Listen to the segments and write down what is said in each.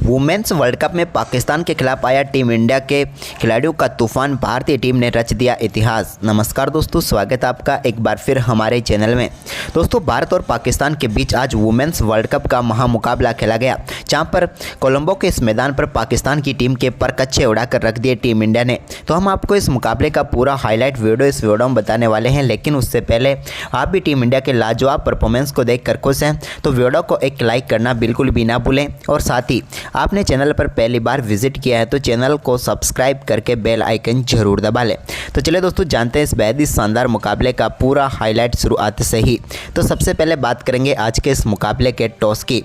Women's world cup में पाकिस्तान के खिलाफ आया टीम इंडिया के खिलाड़ियों का तूफान। भारतीय टीम ने रच दिया इतिहास। नमस्कार दोस्तों, स्वागत है आपका एक बार फिर हमारे चैनल में। दोस्तों, भारत और पाकिस्तान के बीच आज वुमेन्स वर्ल्ड कप का महामुकाबला खेला गया, जहां पर कोलंबो के इस मैदान पर पाकिस्तान की टीम के पर कच्चे उड़ाकर रख दिए टीम इंडिया ने। तो हम आपको इस मुकाबले का पूरा हाईलाइट वीडियो इस वीडियो में बताने वाले हैं, लेकिन उससे पहले आप भी टीम इंडिया के लाजवाब परफॉर्मेंस को देखकर खुश हैं तो वीडियो को एक लाइक करना बिल्कुल भी ना भूलें, और साथ ही आपने चैनल पर पहली बार विजिट किया है तो चैनल को सब्सक्राइब करके बेल आइकन जरूर दबा लें। तो चलिए दोस्तों, जानते हैं इस बेहद ही शानदार मुकाबले का पूरा हाईलाइट शुरुआत से ही। तो सबसे पहले बात करेंगे आज के इस मुकाबले के टॉस की।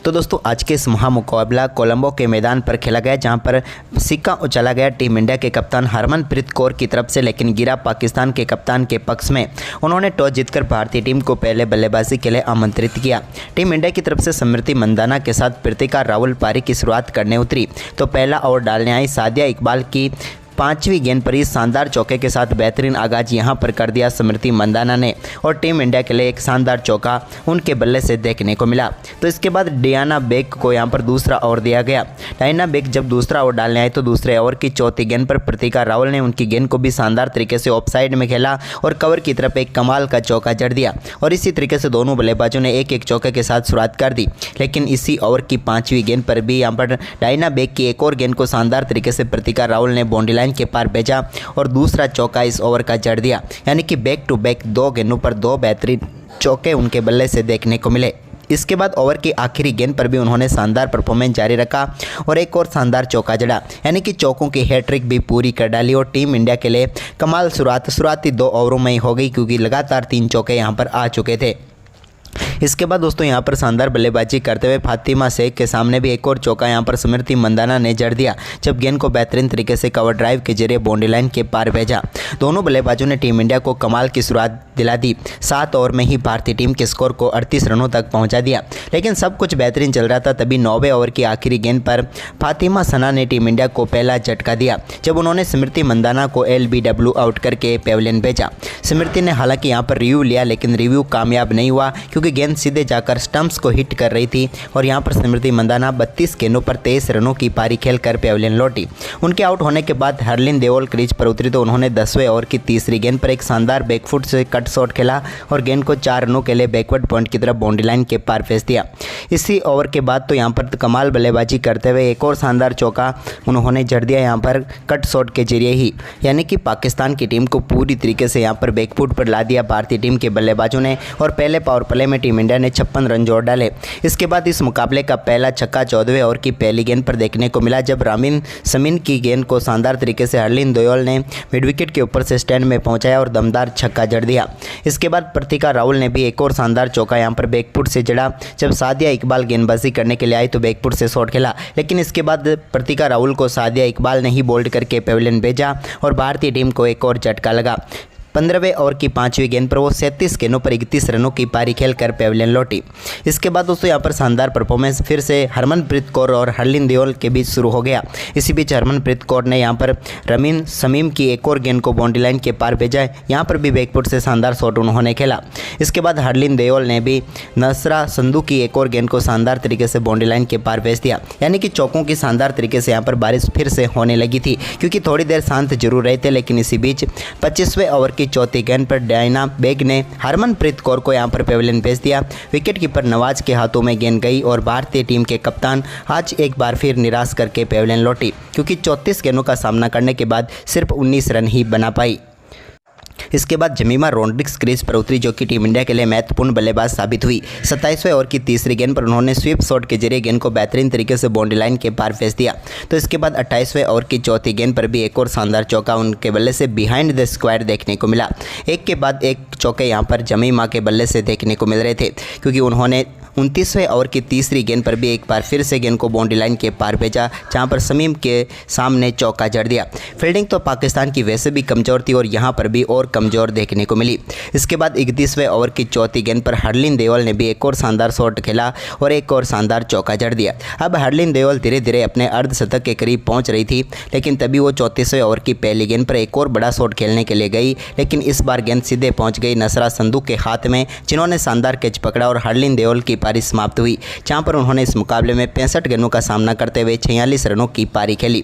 तो दोस्तों, आज के इस महामुकाबला कोलंबो के मैदान पर खेला गया, जहां पर सिक्का उछाला गया टीम इंडिया के कप्तान हरमनप्रीत कौर की तरफ से, लेकिन गिरा पाकिस्तान के कप्तान के पक्ष में। उन्होंने टॉस जीतकर भारतीय टीम को पहले बल्लेबाजी के लिए आमंत्रित किया। टीम इंडिया की तरफ से स्मृति मंदाना के साथ प्रीतिका राहुल पारी की शुरुआत करने उतरी तो पहला ओवर डालने आई सादिया इकबाल की 5वीं गेंद पर ही शानदार चौके के साथ बेहतरीन आगाज यहां पर कर दिया स्मृति मंदाना ने, और टीम इंडिया के लिए एक शानदार चौका उनके बल्ले से देखने को मिला। तो इसके बाद डायना बेग को यहां पर दूसरा ओवर दिया गया। डायना बेग जब दूसरा ओवर डालने आए तो दूसरे ओवर की चौथी गेंद पर प्रीतिका राहुल ने उनकी गेंद को भी शानदार तरीके से ऑफसाइड में खेला और कवर की तरफ एक कमाल का चौका जड़ दिया, और इसी तरीके से दोनों बल्लेबाजों ने एक एक चौके के साथ शुरुआत कर दी। लेकिन इसी ओवर की 5वीं गेंद पर भी यहाँ पर डायना बेग की एक और गेंद को शानदार तरीके से प्रीतिका राहुल ने बाउंड्री लाइन के पार भेजा और दूसरा चौका इस ओवर का जड़ दिया। यानी कि बैक टू बैक 2 गेंदों पर 2 बेहतरीन चौके उनके बल्ले से देखने को मिले। इसके बाद ओवर की आखिरी गेंद पर भी उन्होंने शानदार परफॉर्मेंस जारी रखा और एक और शानदार चौका जड़ा, यानी कि चौकों की हैट्रिक भी पूरी कर डाली, और टीम इंडिया के लिए कमाल शुरुआती 2 ओवरों में ही हो गई, क्योंकि लगातार 3 चौके यहां पर आ चुके थे। इसके बाद दोस्तों यहां पर शानदार बल्लेबाजी करते हुए फातिमा शेख के सामने भी एक और चौका यहां पर स्मृति मंदाना ने जड़ दिया, जब गेंद को बेहतरीन तरीके से कवर ड्राइव के जरिए बाउंड्री लाइन के पार भेजा। दोनों बल्लेबाजों ने टीम इंडिया को कमाल की शुरुआत दिला दी। 7 ओवर में ही भारतीय टीम के स्कोर को 38 रनों तक पहुंचा दिया। लेकिन सब कुछ बेहतरीन चल रहा था, तभी 9वें ओवर की आखिरी गेंद पर फातिमा सना ने टीम इंडिया को पहला झटका दिया, जब उन्होंने स्मृति मंदाना को LBW आउट करके पेविलियन भेजा। स्मृति ने हालांकि यहां पर रिव्यू लिया, लेकिन रिव्यू कामयाब नहीं हुआ, क्योंकि गेंद सीधे जाकर स्टंप्स को हिट कर रही थी, और यहां पर स्मृति मंदाना 32 गेंदों पर 23 रनों की पारी खेलकर पेविलियन लौटी। उनके आउट होने के बाद हरलीन देओल क्रीज पर उतरी तो उन्होंने 10वें ओवर की तीसरी गेंद पर एक शानदार बैकफुट से कट शॉट खेला और गेंद को 4 रनों के लिए बैकवर्ड पॉइंट की तरफ बाउंड्री लाइन के पार भेज दिया। इसी ओवर के बाद तो यहां पर कमाल बल्लेबाजी करते हुए एक और शानदार चौका उन्होंने जड़ दिया यहां पर कट शॉट के जरिए ही, यानी कि पाकिस्तान की टीम को पूरी तरीके से यहां पर बैकफुट पर ला दिया भारतीय टीम के बल्लेबाजों ने, और पहले पावर प्ले में टीम इंडिया ने 56 रन जोड़ डाले। इसके बाद इस मुकाबले का पहला छक्का 14वें ओवर की पहली गेंद पर देखने को मिला, जब रामीन समीन की गेंद को शानदार तरीके से हरलीन देओल ने मिड विकेट के ऊपर से स्टैंड में पहुंचाया और दमदार छक्का जड़ दिया। इसके बाद प्रीतिका राहुल ने भी एक और शानदार चौका यहां पर बैकफुट से जड़ा, जब सादिया इकबाल गेंदबाजी करने के लिए आई तो बैकफुट से शॉट खेला। लेकिन इसके बाद प्रीतिका राहुल को सादिया इकबाल ने ही बोल्ड करके पेविलियन भेजा और भारतीय टीम को एक और झटका लगा। 15वें ओवर की 5वीं गेंद पर वो 37 गेंदों पर 31 रनों की पारी खेलकर पेविलियन लौटी। इसके बाद दोस्तों यहाँ पर शानदार परफॉर्मेंस फिर से हरमनप्रीत कौर और हरलीन देओल के बीच शुरू हो गया। इसी बीच हरमनप्रीत कौर ने यहाँ पर रमीन समीम की एक और गेंद को बाउंड्री लाइन के पार भेजा। यहाँ पर भी बैकफुट से शानदार शॉट उन्होंने खेला। इसके बाद हरलीन देओल ने भी नसरा संधू की एक और गेंद को शानदार तरीके से बाउंड्री लाइन के पार भेज दिया, यानी कि चौकों की शानदार तरीके से यहाँ पर बारिश फिर से होने लगी थी, क्योंकि थोड़ी देर शांत जरूर रहे थे। लेकिन इसी बीच 25वें ओवर की चौथी गेंद पर डायना बेग ने हरमनप्रीत कौर को यहां पर पेविलियन भेज दिया। विकेट कीपर नवाज के हाथों में गेंद गई और भारतीय टीम के कप्तान आज एक बार फिर निराश करके पेविलियन लौटी, क्योंकि 34 गेंदों का सामना करने के बाद सिर्फ 19 रन ही बना पाई। इसके बाद जमीमा रोड्रिग्स क्रीज पर उतरी, जो कि टीम इंडिया के लिए महत्वपूर्ण बल्लेबाज साबित हुई। 27वें ओवर की तीसरी गेंद पर उन्होंने स्वीप शॉट के जरिए गेंद को बेहतरीन तरीके से बाउंड्री लाइन के पार भेज दिया। तो इसके बाद 28वें ओवर की चौथी गेंद पर भी एक और शानदार चौका उनके बल्ले से बिहाइंड द स्क्वायर देखने को मिला। एक के बाद एक चौके यहाँ पर जमीमा के बल्ले से देखने को मिल रहे थे, क्योंकि उन्होंने 29वें ओवर की तीसरी गेंद पर भी एक बार फिर से गेंद को बाउंड्री लाइन के पार भेजा, जहां पर समीम के सामने चौका जड़ दिया। फील्डिंग तो पाकिस्तान की वैसे भी कमज़ोर थी और यहां पर भी और कमज़ोर देखने को मिली। इसके बाद 31वें ओवर की चौथी गेंद पर हरलीन देओल ने भी एक और शानदार शॉट खेला और एक और शानदार चौका जड़ दिया। अब हरलीन देओल धीरे धीरे अपने अर्धशतक के करीब पहुँच रही थी, लेकिन तभी वो 34वें ओवर की पहली गेंद पर एक और बड़ा शॉट खेलने के लिए गई, लेकिन इस बार गेंद सीधे पहुँच गई नसरा संधू के हाथ में, जिन्होंने शानदार कैच पकड़ा और हरलीन देओल की पारी समाप्त हुई, जहां पर उन्होंने इस मुकाबले में 65 गेंदों का सामना करते हुए 46 रनों की पारी खेली।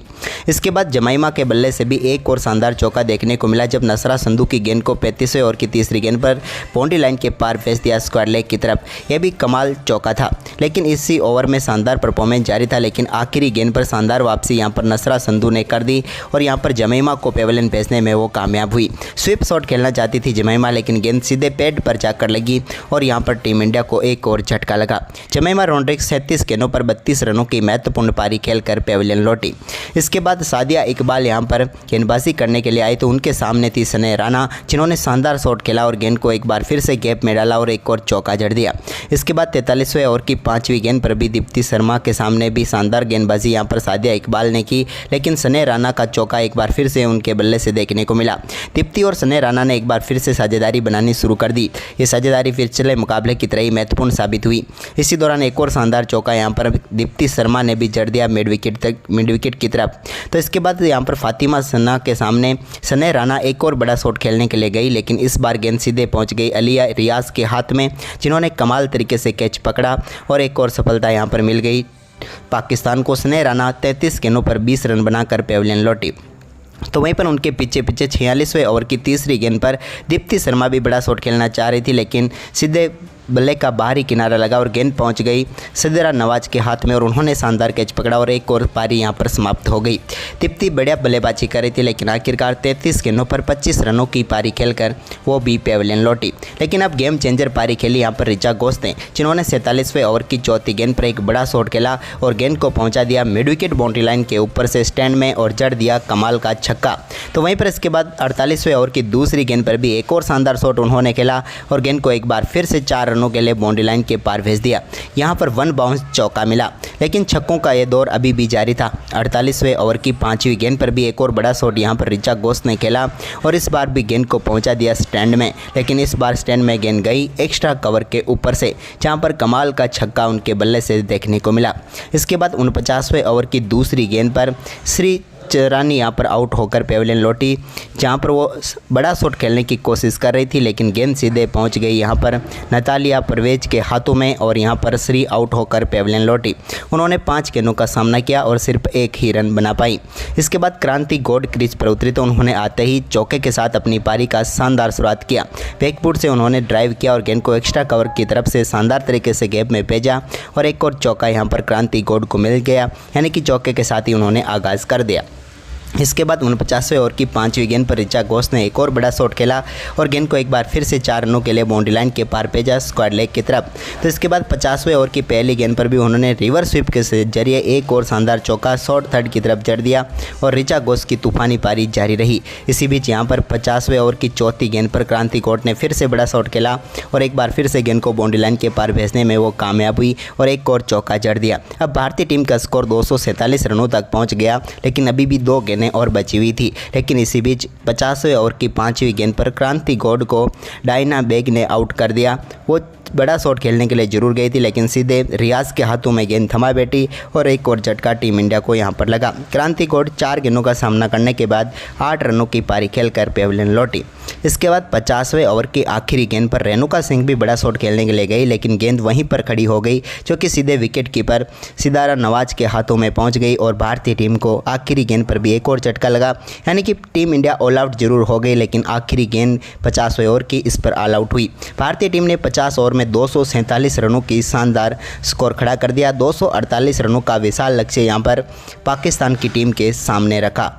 इसके बाद जमाइमा के बल्ले से भी एक और शानदार चौका देखने को मिला, जब नसरा संधू की गेंद को 35वें ओवर की तीसरी गेंद पर बाउंड्री लाइन के पार भेज दिया स्क्वायर लेग की तरफ। यह भी कमाल चौका था, लेकिन इसी ओवर में शानदार परफॉर्मेंस जारी था, लेकिन आखिरी गेंद पर शानदार वापसी यहां पर नसरा संधू ने कर दी और यहां पर जमाइमा को पेवेलियन भेजने में वो कामयाब हुई। स्वीप शॉट खेलना चाहती थी जमाइमा, लेकिन गेंद सीधे पैड पर जाकर लगी और यहां पर टीम इंडिया को एक और झटका लगा। जमाइमा रोड्रिग्स 37 गेंदों पर 32 रनों की महत्वपूर्ण पारी खेलकर पेवेलियन लौटी। इसके बाद सादिया इकबाल यहां पर गेंदबाजी करने के लिए आई तो उनके सामने थी सनेह राणा, जिन्होंने शानदार शॉट खेला और गेंद को एक बार फिर से गैप में डाला और एक और चौका जड़ दिया। इसके बाद 43वें ओवर की 5वीं गेंद पर भी दीप्ति शर्मा के सामने भी शानदार गेंदबाजी यहां पर सादिया इकबाल ने की, लेकिन सनेह राणा का चौका एक बार फिर से उनके बल्ले से देखने को मिला। दीप्ति और सनेह राणा ने एक बार फिर से साझेदारी बनानी शुरू कर दी। ये साझेदारी पिछले मुकाबले की तरह ही महत्वपूर्ण साबित हुई। इसी दौरान एक और शानदार चौका यहां पर दीप्ति शर्मा ने भी जड़ दिया मिड विकेट की तरफ। तो इसके बाद यहां पर फातिमा सन्ना के सामने सनेह राणा एक और बड़ा शॉट खेलने के लिए गई, लेकिन इस बार गेंद सीधे पहुंच गई अलिया रियाज के हाथ में, जिन्होंने कमाल तरीके से कैच पकड़ा और एक और सफलता यहां पर मिल गई पाकिस्तान को। सनेह राणा 33 गेंदों पर 20 रन बनाकर पेवेलियन लौटी। तो वहीं पर उनके पीछे 46वें ओवर की तीसरी गेंद पर दीप्ति शर्मा भी बड़ा शॉट खेलना चाह रही थी, लेकिन सीधे बल्ले का बाहरी किनारा लगा और गेंद पहुंच गई सिद्रा नवाज के हाथ में और उन्होंने शानदार कैच पकड़ा और एक और पारी यहां पर समाप्त हो गई। दीप्ति बढ़िया बल्लेबाजी कर रही थी, लेकिन आखिरकार 33 गेंदों पर 25 रनों की पारी खेलकर वो भी पेवेलियन लौटी। लेकिन अब गेम चेंजर पारी खेली यहां पर ऋचा घोष ने, जिन्होंने 47वें ओवर की चौथी गेंद पर एक बड़ा शॉट खेला और गेंद को पहुँचा दिया मिड विकेट बाउंड्री लाइन के ऊपर से स्टैंड में और जड़ दिया कमाल का छक्का। तो वहीं पर इसके बाद 48वें ओवर की दूसरी गेंद पर भी एक और शानदार शॉट उन्होंने खेला और गेंद को एक बार फिर से 4 रनों के लिए बाउंड्री लाइन के पार भेज दिया। यहां पर 1 बाउंस चौका मिला, लेकिन छक्कों का यह दौर अभी भी जारी था। 48वें ओवर की 5वीं गेंद पर भी एक और बड़ा शॉट यहां पर ऋचा घोष ने खेला और इस बार भी गेंद को पहुंचा दिया स्टैंड में, लेकिन इस बार स्टैंड में गेंद गई एक्स्ट्रा कवर के ऊपर से, जहां पर कमाल का छक्का उनके बल्ले से देखने को मिला। इसके बाद 49वें ओवर की दूसरी गेंद पर श्री रानी यहाँ पर आउट होकर पेवेलियन लौटी, जहाँ पर वो बड़ा शॉट खेलने की कोशिश कर रही थी, लेकिन गेंद सीधे पहुँच गई यहाँ पर नतालिया परवेज के हाथों में और यहाँ पर श्री आउट होकर पेवेलियन लौटी। उन्होंने 5 गेंदों का सामना किया और सिर्फ 1 ही रन बना पाई। इसके बाद क्रांति गौड़ क्रीज पर उतरी तो उन्होंने आते ही चौके के साथ अपनी पारी का शानदार शुरुआत किया। बैकफुट से उन्होंने ड्राइव किया और गेंद को एक्स्ट्रा कवर की तरफ से शानदार तरीके से गैप में भेजा और एक और चौका यहाँ पर क्रांति गौड़ को मिल गया, यानी कि चौके के साथ ही उन्होंने आगाज़ कर दिया। इसके बाद 49वें ओवर की 5वीं गेंद पर ऋचा घोष ने एक और बड़ा शॉट खेला और गेंद को एक बार फिर से 4 रनों के लिए बाउंड्री लाइन के पार भेजा स्क्वायर लेग की तरफ। तो इसके बाद 50वें ओवर की पहली गेंद पर भी उन्होंने रिवर्स स्वीप के जरिए एक और शानदार चौका शॉर्ट थर्ड की तरफ जड़ दिया और ऋचा घोष की तूफानी पारी जारी रही। इसी बीच यहाँ पर 50वें ओवर की चौथी गेंद पर क्रांति गौड़ ने फिर से बड़ा शॉट खेला और एक बार फिर से गेंद को बाउंड्री लाइन के पार भेजने में वो कामयाब हुई और एक और चौका जड़ दिया। अब भारतीय टीम का स्कोर 247 रनों तक पहुँच गया, लेकिन अभी भी 2 गेंदें और बची हुई थी। लेकिन इसी बीच 50वें ओवर की 5वीं गेंद पर क्रांति गौड़ को डायना बेग ने आउट कर दिया। वो बड़ा शॉट खेलने के लिए जरूर गई थी, लेकिन सीधे रियाज के हाथों में गेंद थमा बैठी और एक और झटका टीम इंडिया को यहां पर लगा। क्रांति गौड़ 4 गेंदों का सामना करने के बाद 8 रनों की पारी खेलकर पेवेलियन लौटी। इसके बाद 50वें ओवर की आखिरी गेंद पर रेणुका सिंह भी बड़ा शॉट खेलने के लिए गई, लेकिन गेंद वहीं पर खड़ी हो गई, जो कि सीधे विकेट कीपर सिदारा नवाज के हाथों में पहुंच गई और भारतीय टीम को आखिरी गेंद पर भी एक और झटका लगा, यानी कि टीम इंडिया ऑल आउट जरूर हो गई, लेकिन आखिरी गेंद 50वें ओवर की इस पर ऑल आउट हुई। भारतीय टीम ने 50 ओवर में 247 रनों की शानदार स्कोर खड़ा कर दिया। 248 रनों का विशाल लक्ष्य यहां पर पाकिस्तान की टीम के सामने रखा।